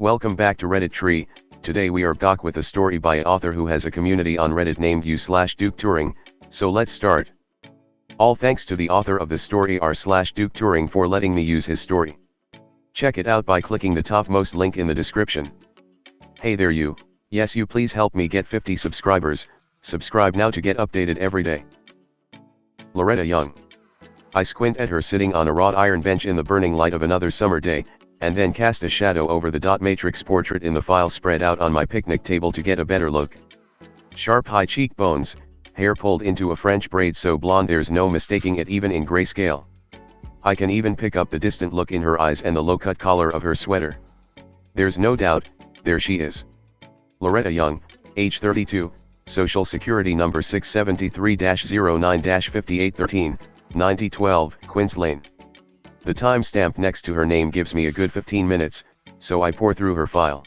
Welcome back to Reddit Tree. Today we are back with a story by an author who has a community on Reddit named u/Duke Turing, so let's start. All thanks to the author of the story r/Duke Turing for letting me use his story. Check it out by clicking the topmost link in the description. Hey there you, yes you please help me get 50 subscribers, subscribe now to get updated every day. Loretta Young. I squint at her sitting on a wrought iron bench in the burning light of another summer day, and then cast a shadow over the dot matrix portrait in the file spread out on my picnic table to get a better look. Sharp high cheekbones, hair pulled into a French braid so blonde there's no mistaking it even in grayscale. I can even pick up the distant look in her eyes and the low-cut collar of her sweater. There's no doubt, there she is. Loretta Young, age 32, social security number 673-09-5813, 9012, Quince Lane. The timestamp next to her name gives me a good 15 minutes, so I pour through her file.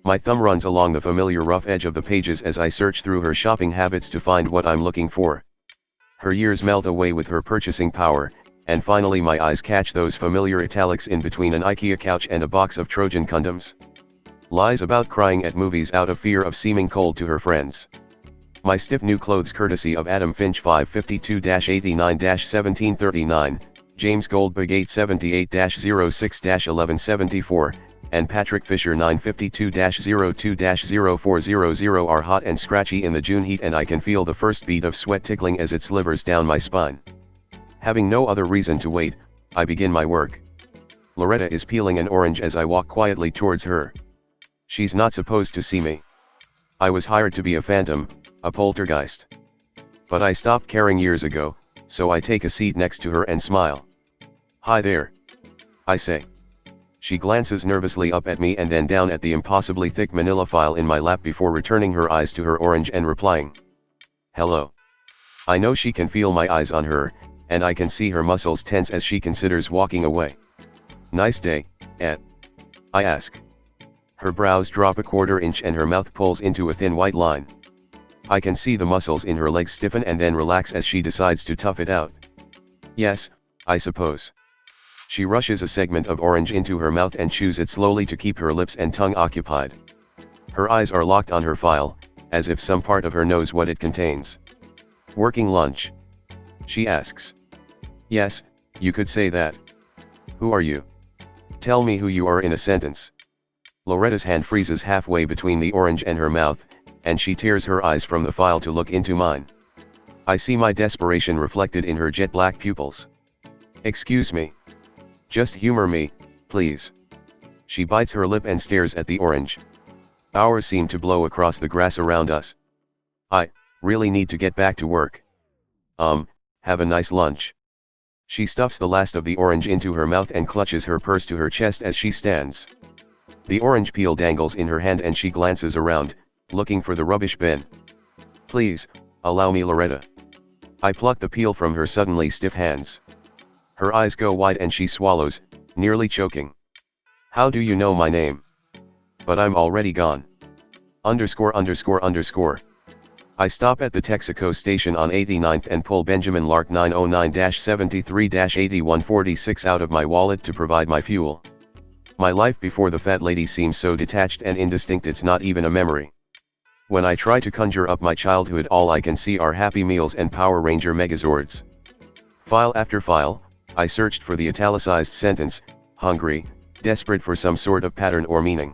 My thumb runs along the familiar rough edge of the pages as I search through her shopping habits to find what I'm looking for. Her years melt away with her purchasing power, and finally my eyes catch those familiar italics in between an IKEA couch and a box of Trojan condoms. Lies about crying at movies out of fear of seeming cold to her friends. My stiff new clothes courtesy of Adam Finch 552-89-1739, James Goldberg 878-06-1174, and Patrick Fisher 952-02-0400 are hot and scratchy in the June heat and I can feel the first beat of sweat tickling as it slivers down my spine. Having no other reason to wait, I begin my work. Loretta is peeling an orange as I walk quietly towards her. She's not supposed to see me. I was hired to be a phantom, a poltergeist. But I stopped caring years ago, so I take a seat next to her and smile. Hi there, I say. She glances nervously up at me and then down at the impossibly thick manila file in my lap before returning her eyes to her orange and replying. Hello. I know she can feel my eyes on her, and I can see her muscles tense as she considers walking away. Nice day, Ed. I ask. Her brows drop a quarter inch and her mouth pulls into a thin white line. I can see the muscles in her legs stiffen and then relax as she decides to tough it out. Yes, I suppose. She rushes a segment of orange into her mouth and chews it slowly to keep her lips and tongue occupied. Her eyes are locked on her file, as if some part of her knows what it contains. Working lunch? She asks. Yes, you could say that. Who are you? Tell me who you are in a sentence. Loretta's hand freezes halfway between the orange and her mouth, and she tears her eyes from the file to look into mine. I see my desperation reflected in her jet black pupils. Excuse me. Just humor me, please. She bites her lip and stares at the orange. Hours seem to blow across the grass around us. I really need to get back to work. Have a nice lunch. She stuffs the last of the orange into her mouth and clutches her purse to her chest as she stands. The orange peel dangles in her hand and she glances around, looking for the rubbish bin. Please, allow me, Loretta. I pluck the peel from her suddenly stiff hands. Her eyes go wide and she swallows, nearly choking. How do you know my name? But I'm already gone. _____. I stop at the Texaco station on 89th and pull Benjamin Lark 909-73-8146 out of my wallet to provide my fuel. My life before the fat lady seems so detached and indistinct it's not even a memory. When I try to conjure up my childhood all I can see are Happy Meals and Power Ranger Megazords. File after file, I searched for the italicized sentence, hungry, desperate for some sort of pattern or meaning.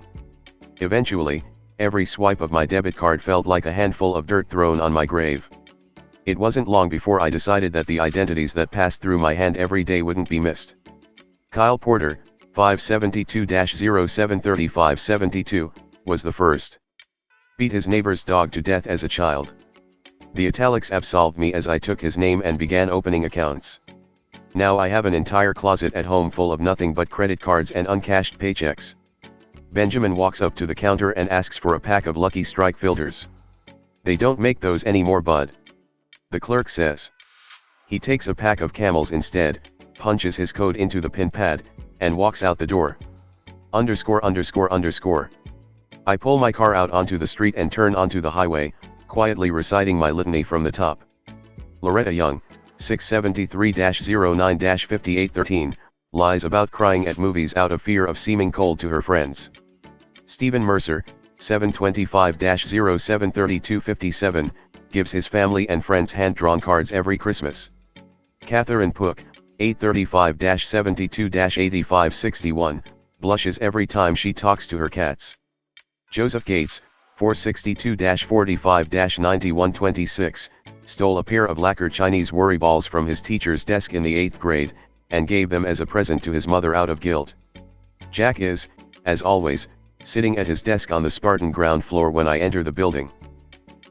Eventually, every swipe of my debit card felt like a handful of dirt thrown on my grave. It wasn't long before I decided that the identities that passed through my hand every day wouldn't be missed. Kyle Porter, 572-073572, was the first. Beat his neighbor's dog to death as a child. The italics absolved me as I took his name and began opening accounts. Now I have an entire closet at home full of nothing but credit cards and uncashed paychecks. Benjamin walks up to the counter and asks for a pack of Lucky Strike filters. They don't make those anymore, bud. The clerk says. He takes a pack of Camels instead, punches his code into the pin pad, and walks out the door. _____. I pull my car out onto the street and turn onto the highway, quietly reciting my litany from the top. Loretta Young, 673-09-5813, lies about crying at movies out of fear of seeming cold to her friends. Stephen Mercer, 725-073257, gives his family and friends hand-drawn cards every Christmas. Catherine Pook, 835-72-8561, blushes every time she talks to her cats. Joseph Gates, 462-45-9126, stole a pair of lacquer Chinese worry balls from his teacher's desk in the 8th grade, and gave them as a present to his mother out of guilt. Jack is, as always, sitting at his desk on the Spartan ground floor when I enter the building.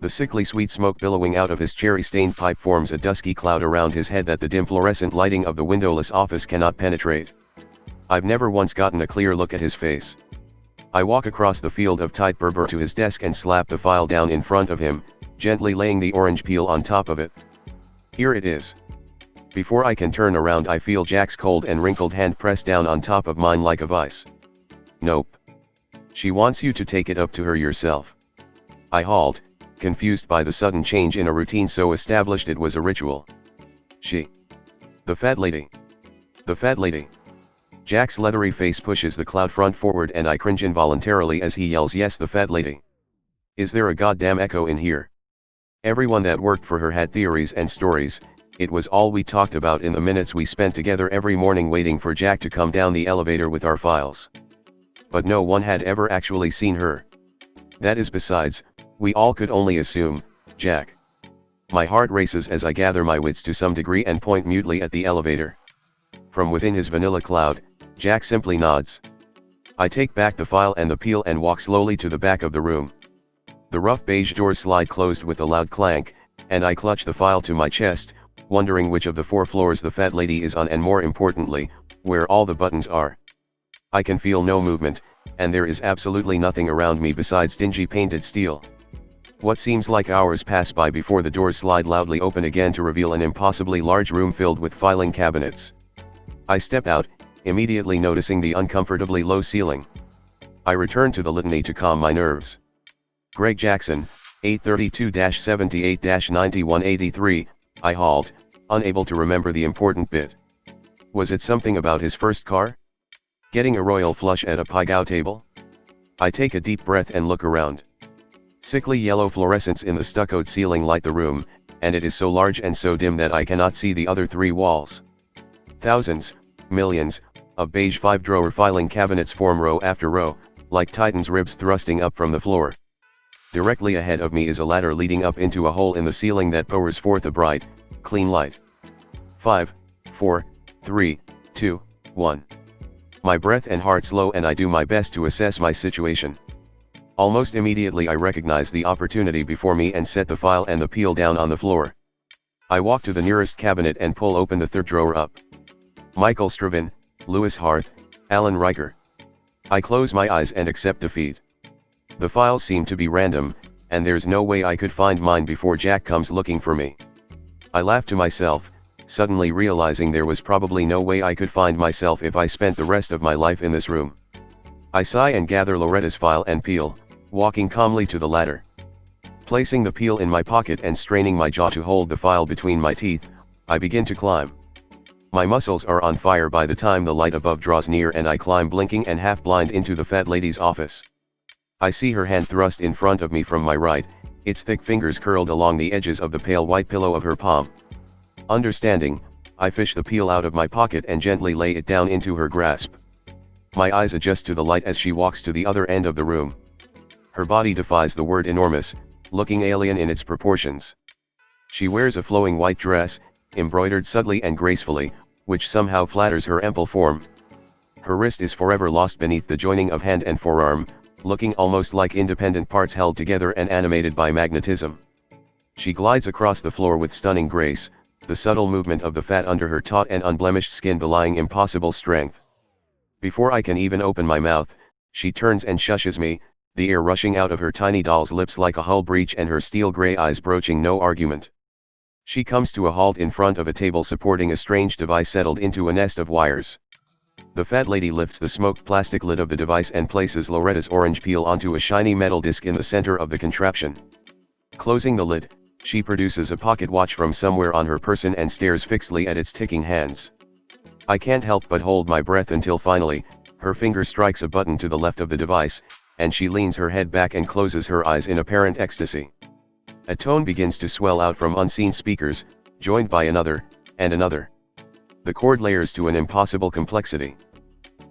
The sickly sweet smoke billowing out of his cherry-stained pipe forms a dusky cloud around his head that the dim fluorescent lighting of the windowless office cannot penetrate. I've never once gotten a clear look at his face. I walk across the field of tight Berber to his desk and slap the file down in front of him, gently laying the orange peel on top of it. Here it is. Before I can turn around, I feel Jack's cold and wrinkled hand press down on top of mine like a vice. Nope. She wants you to take it up to her yourself. I halt, confused by the sudden change in a routine so established it was a ritual. She. The fat lady. The fat lady. Jack's leathery face pushes the cloud front forward and I cringe involuntarily as he yells, "Yes, the fat lady. Is there a goddamn echo in here?" Everyone that worked for her had theories and stories. It was all we talked about in the minutes we spent together every morning waiting for Jack to come down the elevator with our files. But no one had ever actually seen her. That is, besides, we all could only assume, Jack. My heart races as I gather my wits to some degree and point mutely at the elevator. From within his vanilla cloud, Jack simply nods. I take back the file and the peel and walk slowly to the back of the room. The rough beige doors slide closed with a loud clank, and I clutch the file to my chest, wondering which of the 4 floors the fat lady is on and, more importantly, where all the buttons are. I can feel no movement, and there is absolutely nothing around me besides dingy painted steel. What seems like hours pass by before the doors slide loudly open again to reveal an impossibly large room filled with filing cabinets. I step out, immediately noticing the uncomfortably low ceiling. I return to the litany to calm my nerves. Greg Jackson, 832-78-9183, I halt, unable to remember the important bit. Was it something about his first car? Getting a royal flush at a Pai Gow table? I take a deep breath and look around. Sickly yellow fluorescents in the stuccoed ceiling light the room, and it is so large and so dim that I cannot see the other 3 walls. Thousands, millions, of beige 5-drawer filing cabinets form row after row, like Titan's ribs thrusting up from the floor. Directly ahead of me is a ladder leading up into a hole in the ceiling that pours forth a bright, clean light. 5, 4, 3, 2, 1. My breath and heart slow and I do my best to assess my situation. Almost immediately I recognize the opportunity before me and set the file and the peel down on the floor. I walk to the nearest cabinet and pull open the 3rd drawer up. Michael Stravin, Lewis Harth, Alan Riker. I close my eyes and accept defeat. The files seem to be random, and there's no way I could find mine before Jack comes looking for me. I laugh to myself, suddenly realizing there was probably no way I could find myself if I spent the rest of my life in this room. I sigh and gather Loretta's file and peel, walking calmly to the ladder. Placing the peel in my pocket and straining my jaw to hold the file between my teeth, I begin to climb. My muscles are on fire by the time the light above draws near and I climb blinking and half blind into the fat lady's office. I see her hand thrust in front of me from my right, its thick fingers curled along the edges of the pale white pillow of her palm. Understanding, I fish the peel out of my pocket and gently lay it down into her grasp. My eyes adjust to the light as she walks to the other end of the room. Her body defies the word enormous, looking alien in its proportions. She wears a flowing white dress, embroidered subtly and gracefully, which somehow flatters her ample form. Her wrist is forever lost beneath the joining of hand and forearm, looking almost like independent parts held together and animated by magnetism. She glides across the floor with stunning grace, the subtle movement of the fat under her taut and unblemished skin belying impossible strength. Before I can even open my mouth, she turns and shushes me, the air rushing out of her tiny doll's lips like a hull breach and her steel gray eyes broaching no argument. She comes to a halt in front of a table supporting a strange device settled into a nest of wires. The fat lady lifts the smoked plastic lid of the device and places Loretta's orange peel onto a shiny metal disc in the center of the contraption. Closing the lid, she produces a pocket watch from somewhere on her person and stares fixedly at its ticking hands. I can't help but hold my breath until finally, her finger strikes a button to the left of the device, and she leans her head back and closes her eyes in apparent ecstasy. A tone begins to swell out from unseen speakers, joined by another, and another. The chord layers to an impossible complexity.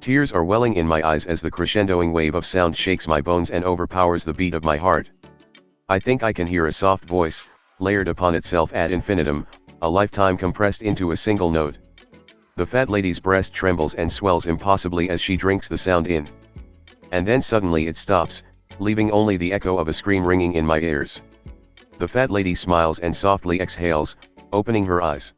Tears are welling in my eyes as the crescendoing wave of sound shakes my bones and overpowers the beat of my heart. I think I can hear a soft voice, layered upon itself ad infinitum, a lifetime compressed into a single note. The fat lady's breast trembles and swells impossibly as she drinks the sound in. And then suddenly it stops, leaving only the echo of a scream ringing in my ears. The fat lady smiles and softly exhales, opening her eyes.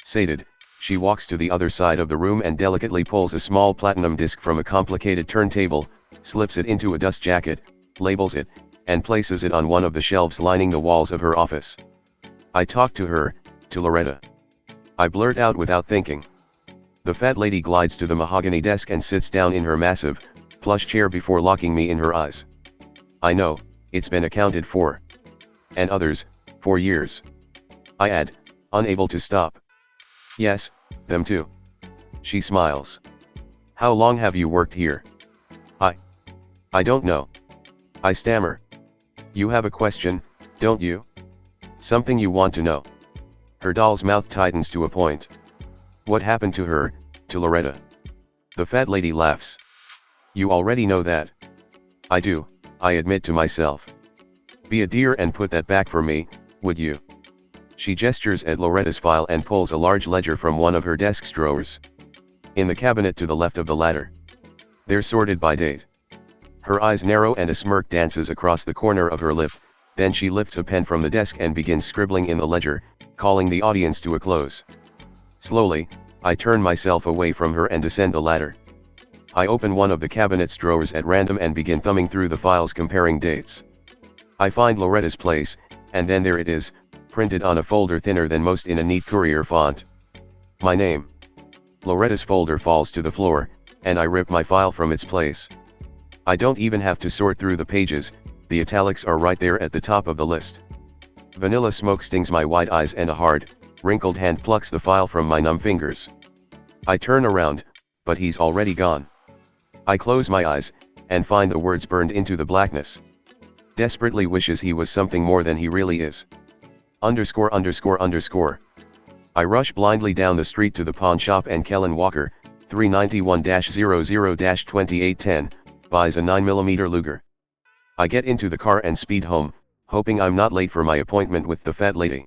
Sated, she walks to the other side of the room and delicately pulls a small platinum disc from a complicated turntable, slips it into a dust jacket, labels it, and places it on one of the shelves lining the walls of her office. I talk to her, to Loretta. I blurt out without thinking. The fat lady glides to the mahogany desk and sits down in her massive, plush chair before locking me in her eyes. I know, it's been accounted for. And others, for years. I add, unable to stop. Yes, them too. She smiles. How long have you worked here? I don't know. I stammer. You have a question, don't you? Something you want to know. Her doll's mouth tightens to a point. What happened to her, to Loretta? The fat lady laughs. You already know that. I do, I admit to myself. Be a dear and put that back for me, would you? She gestures at Loretta's file and pulls a large ledger from one of her desk's drawers. In the cabinet to the left of the ladder. They're sorted by date. Her eyes narrow and a smirk dances across the corner of her lip, then she lifts a pen from the desk and begins scribbling in the ledger, calling the audience to a close. Slowly, I turn myself away from her and descend the ladder. I open one of the cabinet's drawers at random and begin thumbing through the files comparing dates. I find Loretta's place, and then there it is, printed on a folder thinner than most in a neat courier font. My name. Loretta's folder falls to the floor, and I rip my file from its place. I don't even have to sort through the pages, the italics are right there at the top of the list. Vanilla smoke stings my wide eyes and a hard, wrinkled hand plucks the file from my numb fingers. I turn around, but he's already gone. I close my eyes, and find the words burned into the blackness. Desperately wishes he was something more than he really is. _____. I rush blindly down the street to the pawn shop and Kellen Walker, 391-00-2810, buys a 9mm Luger. I get into the car and speed home, hoping I'm not late for my appointment with the fat lady.